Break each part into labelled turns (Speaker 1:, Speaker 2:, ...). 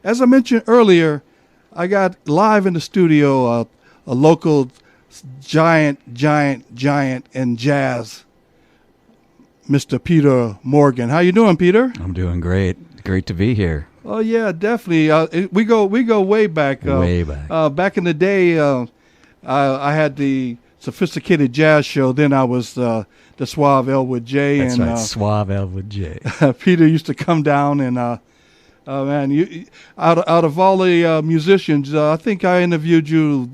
Speaker 1: As I mentioned earlier, I got live in the studio a local giant in jazz, Mr. Peter Morgan. How you doing, Peter?
Speaker 2: I'm doing great. Great to be here.
Speaker 1: Oh yeah, definitely. We go way back.
Speaker 2: Way back.
Speaker 1: Back in the day, I had the Sophisticated Jazz Show. Then I was the Suave Elwood J.
Speaker 2: That's
Speaker 1: and
Speaker 2: right, Suave Elwood J.
Speaker 1: Peter used to come down and. Man, out of all the musicians, I think I interviewed you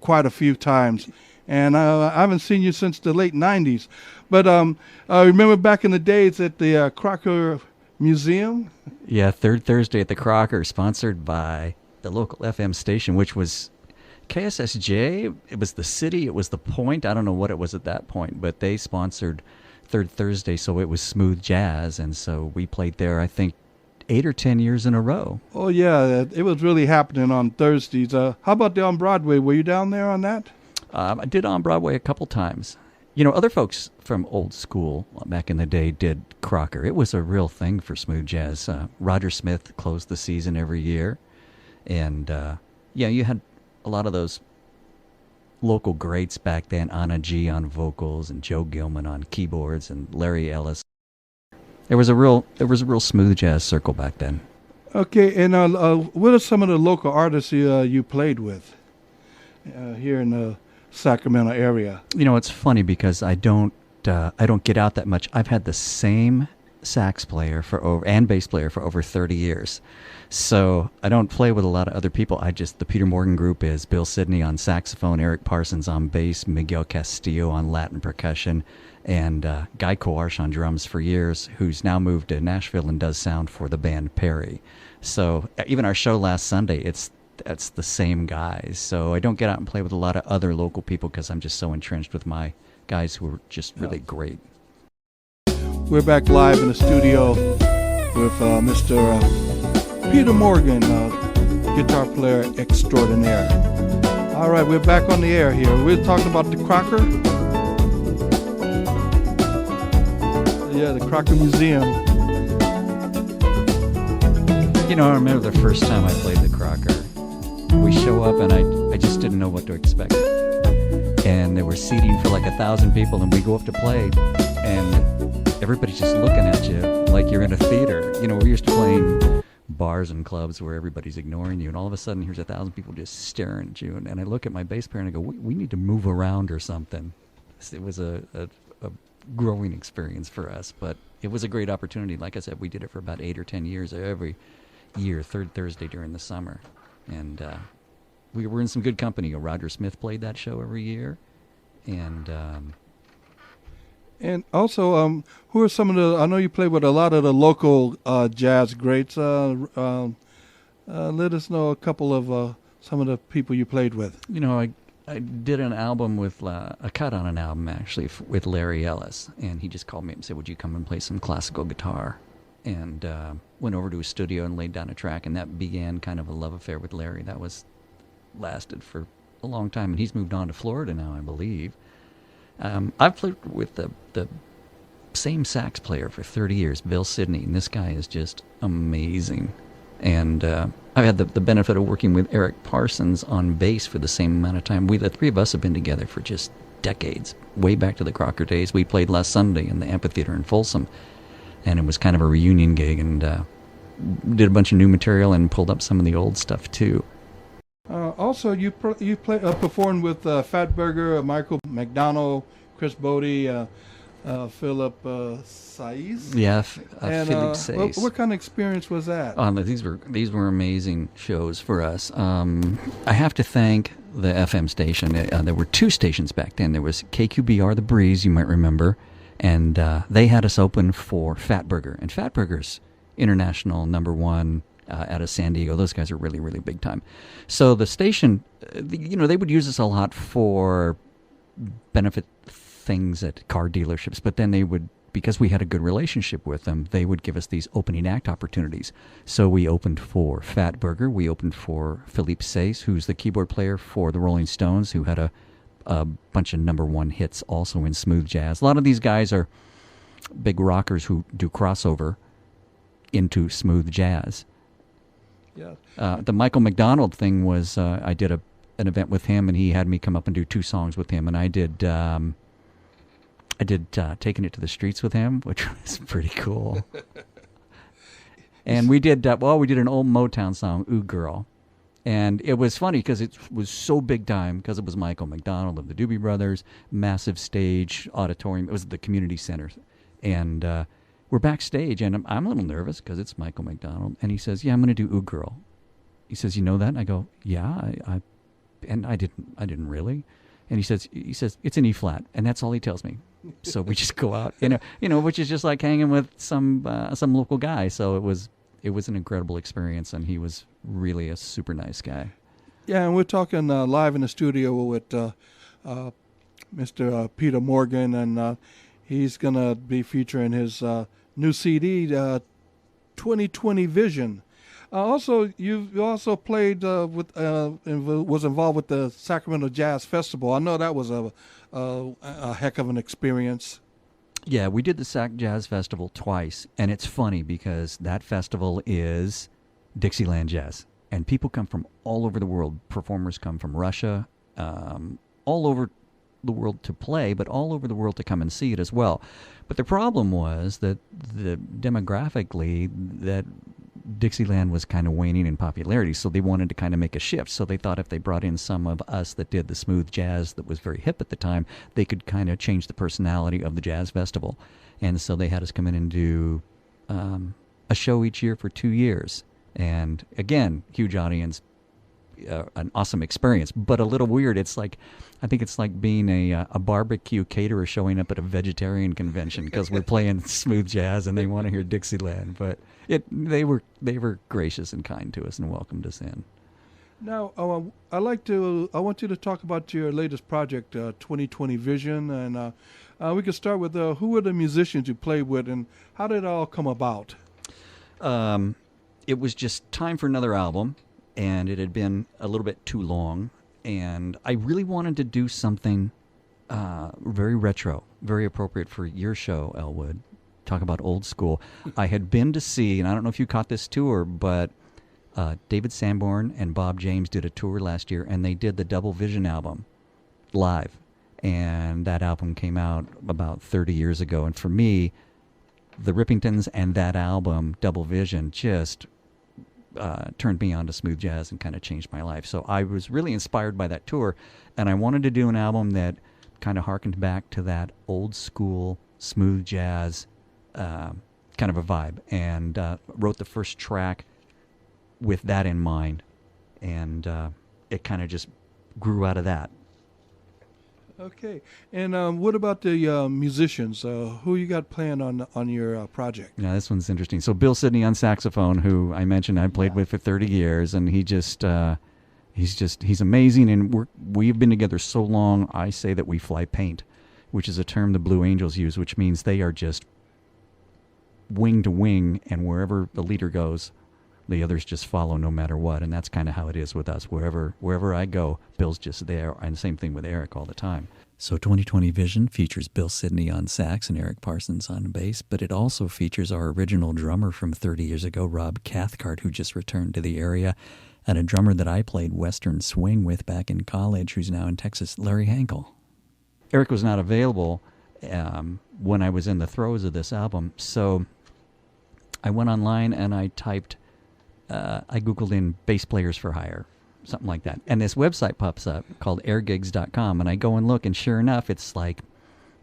Speaker 1: quite a few times, and I haven't seen you since the late '90s. But I remember back in the days at the Crocker Museum.
Speaker 2: Yeah, third Thursday at the Crocker, sponsored by the local FM station, which was KSSJ. It was the city. It was the Point. I don't know what it was at that point, but they sponsored third Thursday, so it was smooth jazz, and so we played there, I think, 8 or 10 years in a row.
Speaker 1: Oh yeah, it was really happening on Thursdays. How about the on Broadway? Were you down there on that?
Speaker 2: I did on Broadway a couple times. You know, other folks from old school back in the day did Crocker. It was a real thing for smooth jazz. Roger Smith closed the season every year, and yeah, you had a lot of those local greats back then. Anna G on vocals, and Joe Gilman on keyboards, and Larry Ellis. There was a real smooth jazz circle back then.
Speaker 1: Okay, and what are some of the local artists you played with here in the Sacramento area?
Speaker 2: You know, it's funny because I don't get out that much. I've had the same sax player and bass player for over 30 years. So I don't play with a lot of other people. The Peter Morgan group is Bill Sidney on saxophone, Eric Parsons on bass, Miguel Castillo on Latin percussion, and Guy Coarche on drums for years, who's now moved to Nashville and does sound for the band Perry. So even our show last Sunday, that's the same guys. So I don't get out and play with a lot of other local people because I'm just so entrenched with my guys who are just really great.
Speaker 1: We're back live in the studio with Mr. Peter Morgan, guitar player extraordinaire. All right, we're back on the air here. We're talking about the Crocker. Yeah, the Crocker Museum.
Speaker 2: You know, I remember the first time I played the Crocker. We show up and I just didn't know what to expect. And there were seating for like 1,000 people, and we go up to play, and everybody's just looking at you like you're in a theater. You know, we're used to playing bars and clubs where everybody's ignoring you, and all of a sudden here's 1,000 people just staring at you. And I look at my bass player and I go, we need to move around or something. It was a growing experience for us, but it was a great opportunity. Like I said, we did it for about 8 or 10 years, every year, third Thursday during the summer. And we were in some good company. Roger Smith played that show every year.
Speaker 1: And also, who are some of the, I know you play with a lot of the local jazz greats. Let us know a couple of some of the people you played with.
Speaker 2: You know, I did an album with, a cut on an album actually with Larry Ellis. And he just called me up and said, would you come and play some classical guitar? And went over to his studio and laid down a track, and that began kind of a love affair with Larry. That lasted for a long time, and he's moved on to Florida now, I believe. I've played with the same sax player for 30 years, Bill Sidney, and this guy is just amazing. And I've had the benefit of working with Eric Parsons on bass for the same amount of time. The three of us have been together for just decades, way back to the Crocker days. We played last Sunday in the amphitheater in Folsom, and it was kind of a reunion gig, and did a bunch of new material and pulled up some of the old stuff too.
Speaker 1: Also, you performed with Fatburger, Michael McDonald, Chris Bodie, Philip Saiz.
Speaker 2: Yeah, Philip Saiz.
Speaker 1: What kind of experience was that?
Speaker 2: These were amazing shows for us. I have to thank the FM station. There were two stations back then. There was KQBR The Breeze, you might remember, and they had us open for Fatburger. And Fatburger's international #1 out of San Diego. Those guys are really, really big time. So the station, they would use us a lot for benefit things at car dealerships, but then they would, because we had a good relationship with them, they would give us these opening act opportunities. So we opened for Fatburger. We opened for Philippe Saiz, who's the keyboard player for the Rolling Stones, who had a bunch of #1 hits also in smooth jazz. A lot of these guys are big rockers who do crossover into smooth jazz.
Speaker 1: Yeah.
Speaker 2: The Michael McDonald thing was I did an event with him, and he had me come up and do 2 songs with him, and I did Taking It to the Streets with him, which was pretty cool. And we did an old Motown song, Ooh Girl. And it was funny because it was so big time because it was Michael McDonald of the Doobie Brothers, massive stage, auditorium. It was the community center. And we're backstage, and I'm a little nervous because it's Michael McDonald. And he says, yeah, I'm going to do Ooh Girl. He says, you know that? And I go, yeah, I didn't really. And he says, it's an E flat. And that's all he tells me. So we just go out, which is just like hanging with some local guy. So it was an incredible experience, and he was really a super nice guy.
Speaker 1: Yeah, and we're talking live in the studio with Mr. Peter Morgan, and he's going to be featuring his new CD, 2020 Vision. Also, you also played with and was involved with the Sacramento Jazz Festival. I know that was a heck of an experience.
Speaker 2: Yeah, we did the Sac Jazz Festival twice, and it's funny because that festival is Dixieland Jazz, and people come from all over the world. Performers come from Russia, all over the world to play, but all over the world to come and see it as well. But the problem was that demographically, that Dixieland was kind of waning in popularity, so they wanted to kind of make a shift. So they thought if they brought in some of us that did the smooth jazz that was very hip at the time, they could kind of change the personality of the jazz festival. And so they had us come in and do a show each year for 2 years. And again, huge audience, an awesome experience, but a little weird. I think it's like being a barbecue caterer showing up at a vegetarian convention because we're playing smooth jazz and they want to hear Dixieland. But they were gracious and kind to us and welcomed us in.
Speaker 1: Now, I want you to talk about your latest project, 2020 Vision, and we can start with who were the musicians you played with, and how did it all come about?
Speaker 2: It was just time for another album, and it had been a little bit too long, and I really wanted to do something very retro, very appropriate for your show, Elwood. Talk about old school. I had been to see, and I don't know if you caught this tour, but David Sanborn and Bob James did a tour last year, and they did the Double Vision album live, and that album came out about 30 years ago, and for me, the Rippingtons and that album, Double Vision, just turned me on to smooth jazz and kind of changed my life. So I was really inspired by that tour, and I wanted to do an album that kind of harkened back to that old school smooth jazz kind of a vibe, and wrote the first track with that in mind, and it kind of just grew out of that.
Speaker 1: Okay, and what about the musicians? Who you got playing on your project?
Speaker 2: Yeah, this one's interesting. So Bill Sidney on saxophone, who I mentioned I played with for 30 years, and he's amazing, and we've been together so long. I say that we fly paint, which is a term the Blue Angels use, which means they are just wing to wing, and wherever the leader goes, the others just follow no matter what. And that's kind of how it is with us. Wherever I go, Bill's just there, and same thing with Eric all the time. So 2020 Vision features Bill Sidney on sax and Eric Parsons on bass, but it also features our original drummer from 30 years ago, Rob Cathcart, who just returned to the area, and a drummer that I played Western swing with back in college, who's now in Texas, Larry Hankel. Eric was not available when I was in the throes of this album, so I went online and I typed, I Googled in bass players for hire, something like that. And this website pops up called airgigs.com, and I go and look, and sure enough, it's like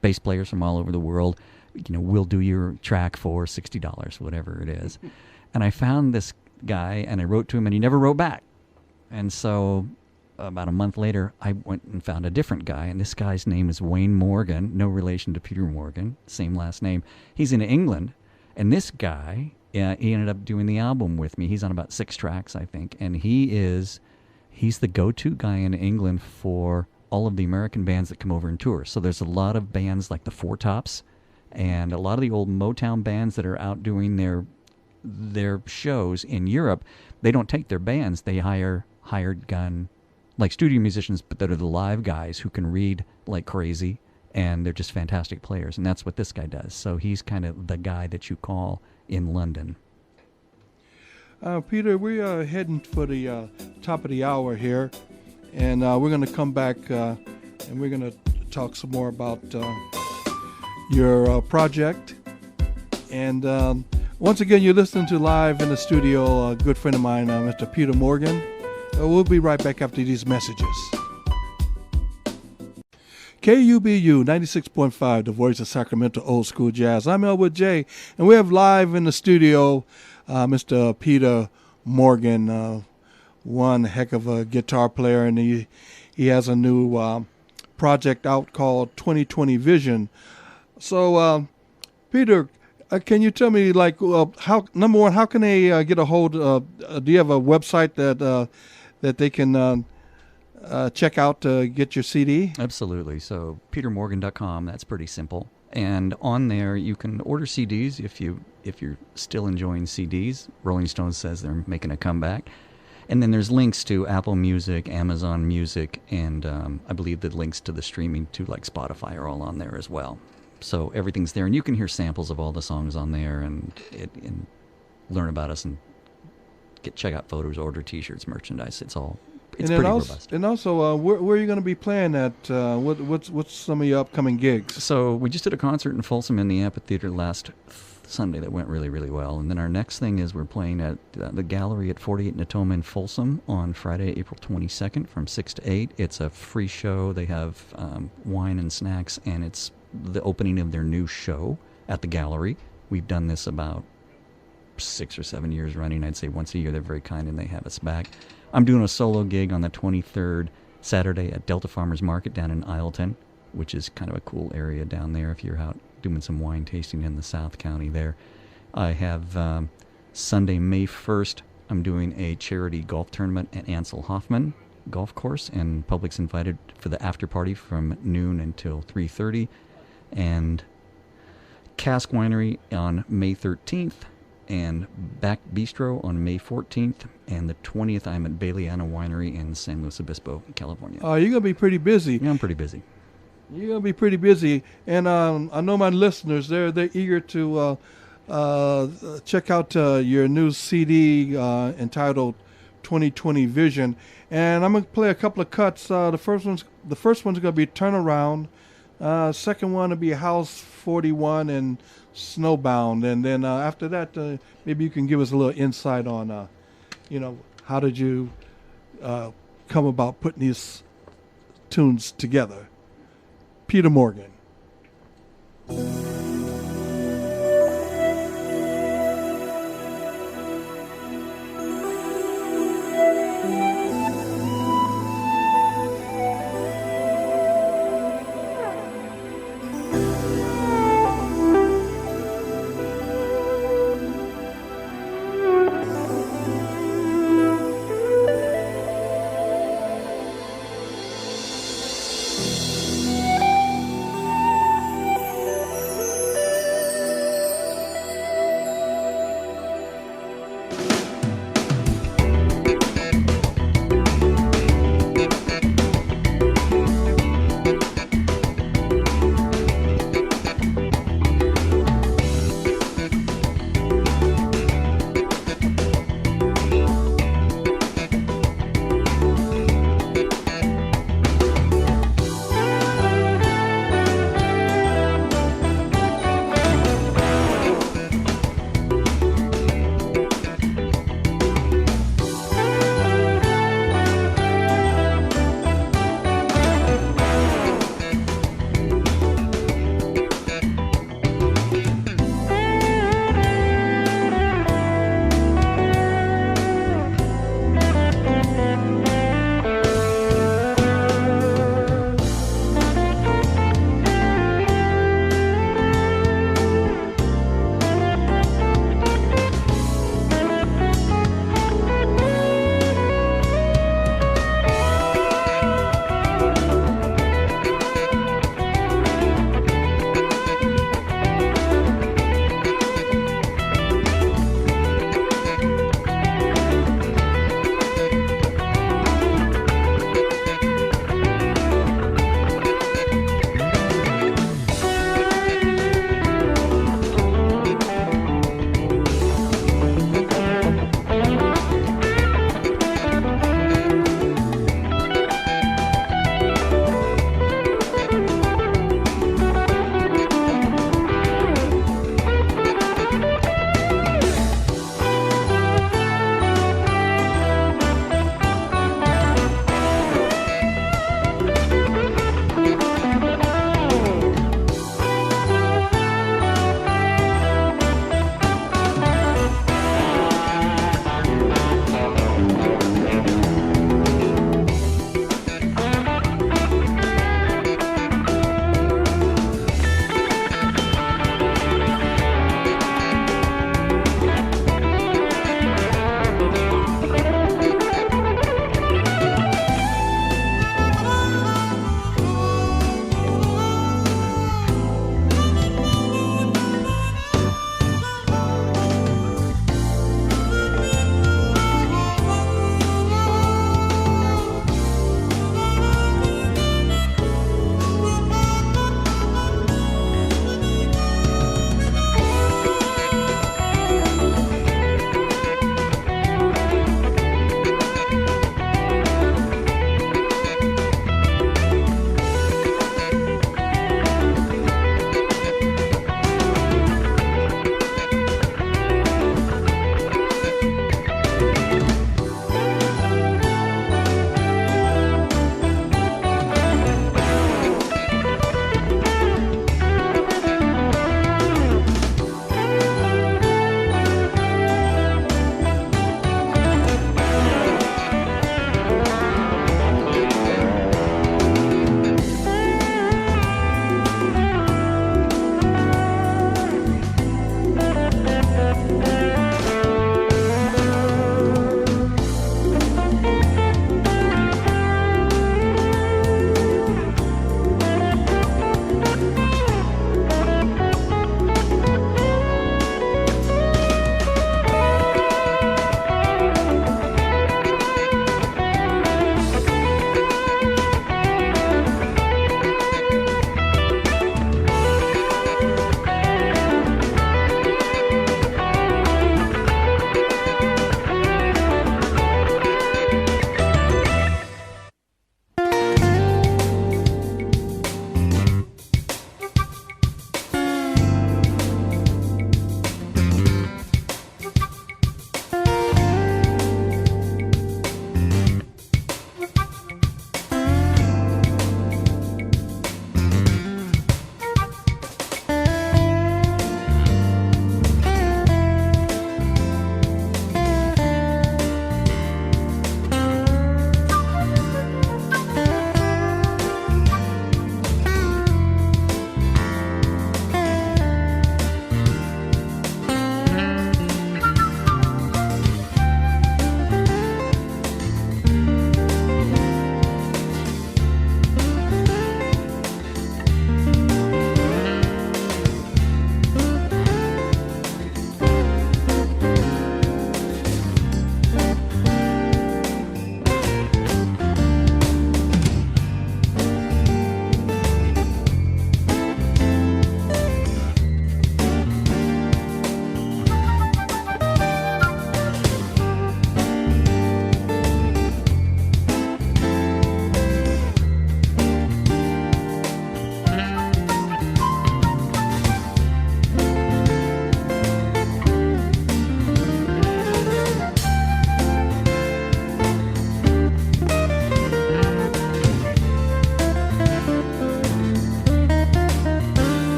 Speaker 2: bass players from all over the world, we'll do your track for $60, whatever it is. And I found this guy, and I wrote to him, and he never wrote back. And so about a month later, I went and found a different guy, and this guy's name is Wayne Morgan, no relation to Peter Morgan, same last name. He's in England. And this guy, he ended up doing the album with me. He's on about 6 tracks, I think. And he's the go-to guy in England for all of the American bands that come over and tour. So there's a lot of bands like the Four Tops and a lot of the old Motown bands that are out doing their shows in Europe. They don't take their bands. They hire hired gun, like studio musicians, but that are the live guys who can read like crazy. And they're just fantastic players, and that's what this guy does. So he's kind of the guy that you call in London.
Speaker 1: Peter, we are heading for the top of the hour here, and we're going to come back and we're going to talk some more about your project. And once again, you're listening to Live in the Studio, a good friend of mine, Mr. Peter Morgan. We'll be right back after these messages. KUBU 96.5, the voice of Sacramento Old School Jazz. I'm Elwood J, and we have live in the studio Mr. Peter Morgan, one heck of a guitar player, and he has a new project out called 2020 Vision. So, Peter, can you tell me, like, how, number one, how can they get a hold of, do you have a website that they can check out to get your CD?
Speaker 2: Absolutely. So petermorgan.com, that's pretty simple. And on there, you can order CDs if you're still enjoying CDs. Rolling Stone says they're making a comeback. And then there's links to Apple Music, Amazon Music, and I believe the links to the streaming to like Spotify are all on there as well. So everything's there, and you can hear samples of all the songs on there, and learn about us, and check out photos, order T-shirts, merchandise. It's pretty robust.
Speaker 1: And also, where are you going to be playing at? What's some of your upcoming gigs?
Speaker 2: So we just did a concert in Folsom in the amphitheater last Sunday that went really, really well. And then our next thing is we're playing at the Gallery at 48 Natoma in Folsom on Friday, April 22nd from 6 to 8. It's a free show. They have wine and snacks, and it's the opening of their new show at the Gallery. We've done this about 6 or 7 years running. I'd say once a year. They're very kind, and they have us back. I'm doing a solo gig on the 23rd, Saturday, at Delta Farmers Market down in Isleton, which is kind of a cool area down there if you're out doing some wine tasting in the South County there. I have Sunday, May 1st, I'm doing a charity golf tournament at Ansel Hoffman Golf Course, and public's invited for the after party from noon until 3:30. And Cask Winery on May 13th, and Back Bistro on May 14th, and the 20th I'm at Baileyana Winery in San Luis Obispo, California.
Speaker 1: You're going to be pretty busy.
Speaker 2: Yeah, I'm pretty busy.
Speaker 1: You're going to be pretty busy, and I know my listeners, they're eager to check out your new CD entitled 2020 Vision, and I'm going to play a couple of cuts. The first one's going to be Turnaround. Second one will be House 41 and Snowbound, and then after that, maybe you can give us a little insight on, how did you come about putting these tunes together. Peter Morgan.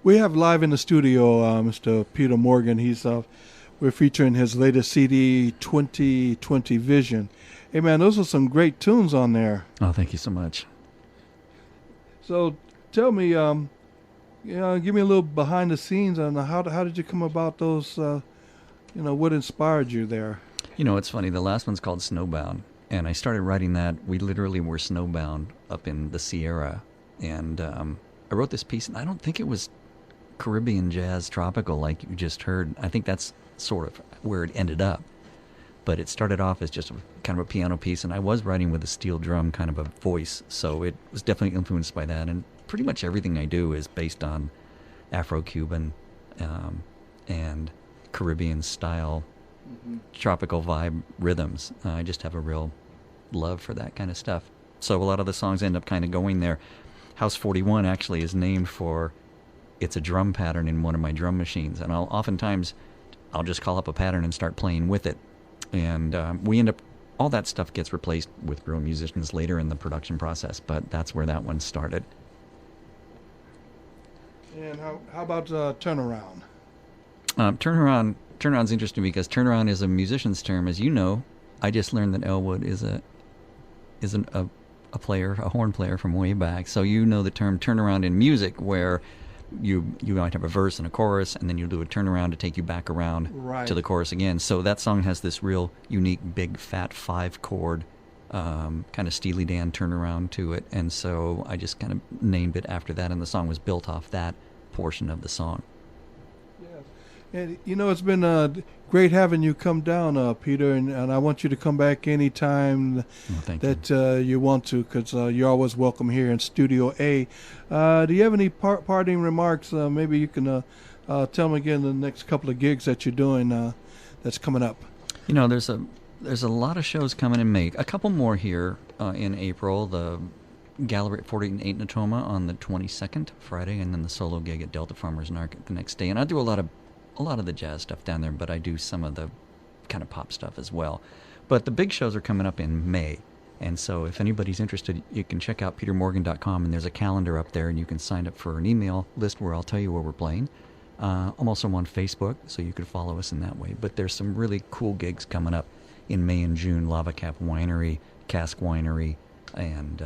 Speaker 1: We have live in the studio Mr. Peter Morgan. We're featuring his latest CD, 2020 Vision. Hey, man, those are some great tunes on there.
Speaker 2: Oh, thank you so much.
Speaker 1: So tell me, give me a little behind the scenes on how did you come about those, what inspired you there?
Speaker 2: It's funny. The last one's called Snowbound, and I started writing that. We literally were snowbound up in the Sierra, and I wrote this piece, and I don't think it was Caribbean jazz tropical like you just heard. I think that's sort of where it ended up. But it started off as just kind of a piano piece, and I was writing with a steel drum kind of a voice, so it was definitely influenced by that. And pretty much everything I do is based on Afro-Cuban and Caribbean style tropical vibe rhythms. I just have a real love for that kind of stuff. So a lot of the songs end up kind of going there. House 41 actually is named for, it's a drum pattern in one of my drum machines, and I'll just call up a pattern and start playing with it. And we end up, all that stuff gets replaced with real musicians later in the production process, but that's where that one started.
Speaker 1: And how about Turnaround?
Speaker 2: Turnaround's interesting because turnaround is a musician's term. As you know, I just learned that Elwood is a player, a horn player from way back. So you know the term turnaround in music, where you might have a verse and a chorus, and then you'll do a turnaround to take you back around to the chorus again. So that song has this real unique, big, fat 5-chord kind of Steely Dan turnaround to it. And so I just kind of named it after that, and the song was built off that portion of the song.
Speaker 1: Yes. And, it's been great having you come down, Peter, and I want you to come back anytime you want to, because you're always welcome here in Studio A. Do you have any parting remarks? Maybe you can tell me again the next couple of gigs that you're doing that's coming up.
Speaker 2: There's a lot of shows coming in May. A couple more here in April. The Gallery at 48 Natoma on the 22nd, Friday, and then the solo gig at Delta Farmers Market the next day. And I do a lot of the jazz stuff down there, but I do some of the kind of pop stuff as well. But the big shows are coming up in May. And so if anybody's interested, you can check out petermorgan.com, and there's a calendar up there, and you can sign up for an email list where I'll tell you where we're playing. I'm also on Facebook, so you could follow us in that way. But there's some really cool gigs coming up in May and June. Lava Cap Winery, Cask Winery, and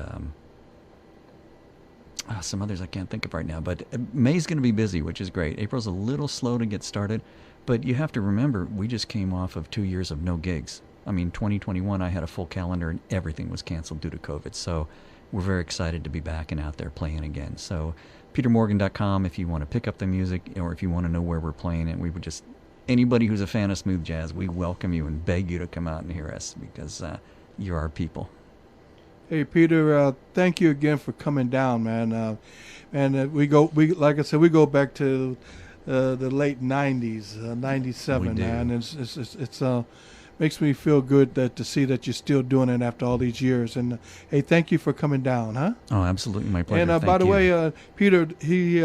Speaker 2: some others I can't think of right now. But May's going to be busy, which is great. April's a little slow to get started, but you have to remember, we just came off of 2 years of no gigs. I mean, 2021, I had a full calendar, and everything was canceled due to COVID. So we're very excited to be back and out there playing again. So petermorgan.com if you want to pick up the music, or if you want to know where we're playing it. We would just, anybody who's a fan of smooth jazz, we welcome you and beg you to come out and hear us, because you're our people.
Speaker 1: Hey, Peter, thank you again for coming down, man. We like I said, we go back to the late 90s, 97, man. It's makes me feel good to see that you're still doing it after all these years. And hey, thank you for coming down, huh?
Speaker 2: Oh, absolutely, my pleasure.
Speaker 1: And by the way, Peter, he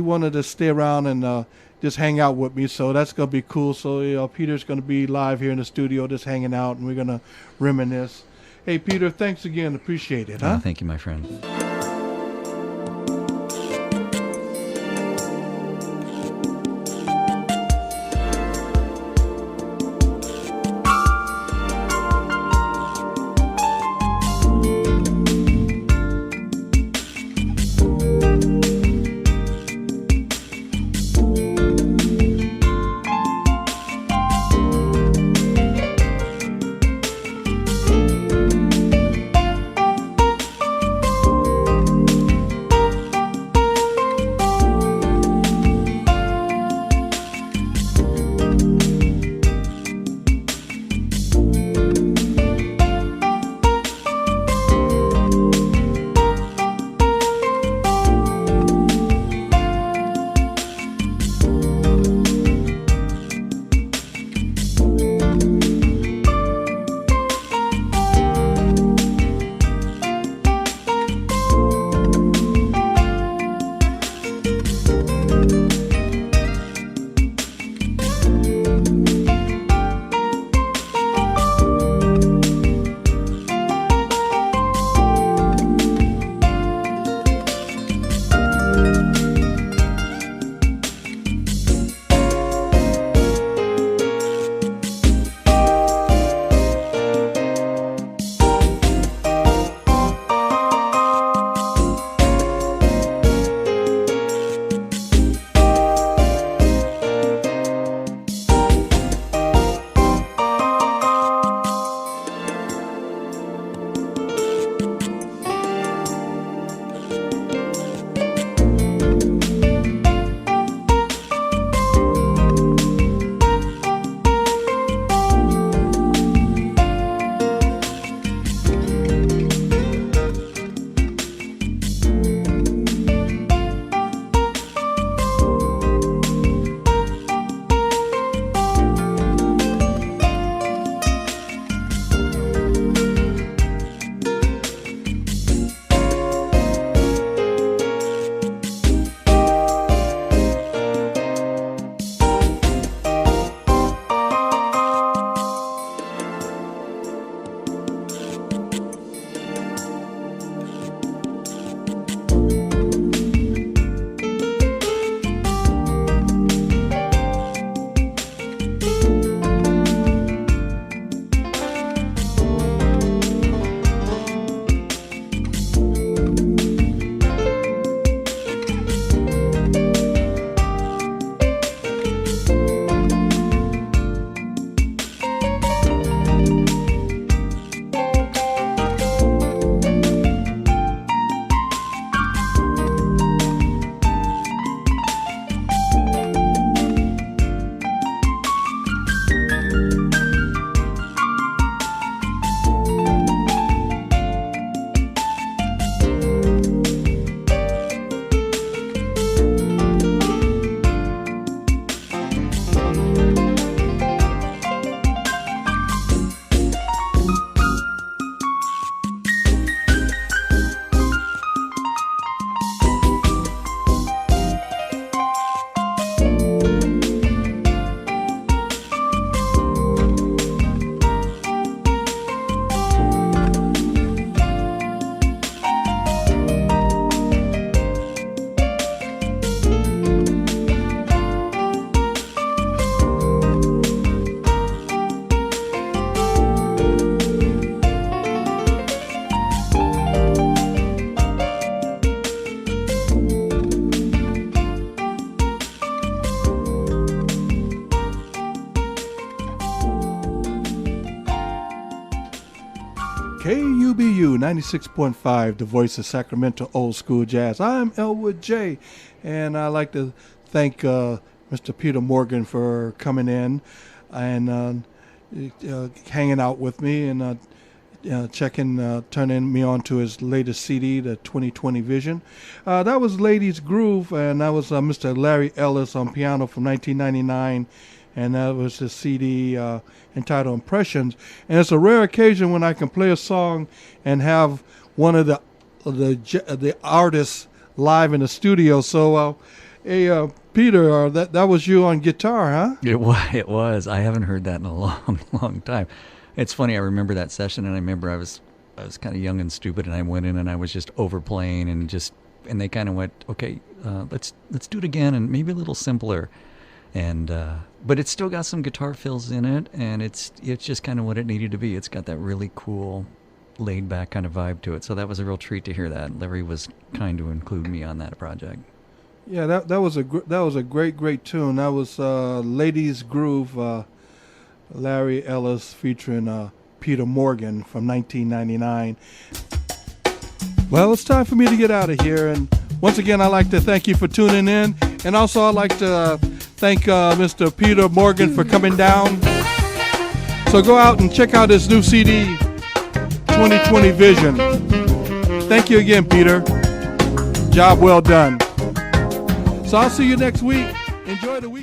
Speaker 1: wanted to stay around and just hang out with me, so that's gonna be cool. So Peter's gonna be live here in the studio, just hanging out, and we're gonna reminisce. Hey, Peter, thanks again. Appreciate it, huh?
Speaker 2: Thank you, my friend.
Speaker 1: KUBU 96.5, the voice of Sacramento old school jazz. I'm Elwood J, and I'd like to thank Mr. Peter Morgan for coming in and hanging out with me and turning me on to his latest CD, the 2020 Vision. That was Ladies Groove, and that was Mr. Larry Ellis on piano from 1999, and that was his CD entitled Impressions. And it's a rare occasion when I can play a song and have one of the artists live in the studio. So, hey, Peter, that was you on guitar, huh?
Speaker 2: It was. I haven't heard that in a long time. It's funny. I remember that session, and I remember I was kind of young and stupid, and I went in and I was just overplaying, and they kind of went, okay, let's do it again, and maybe a little simpler, and but it's still got some guitar fills in it, and it's just kind of what it needed to be. It's got that really cool, laid back kind of vibe to it. So that was a real treat to hear that. Larry was kind to include me on that project.
Speaker 1: Yeah, that was a great tune. That was Ladies Groove. Larry Ellis featuring Peter Morgan from 1999. Well, it's time for me to get out of here. And once again, I'd like to thank you for tuning in. And also, I'd like to thank Mr. Peter Morgan for coming down. So go out and check out his new CD, 2020 Vision. Thank you again, Peter. Job well done. So I'll see you next week. Enjoy the week.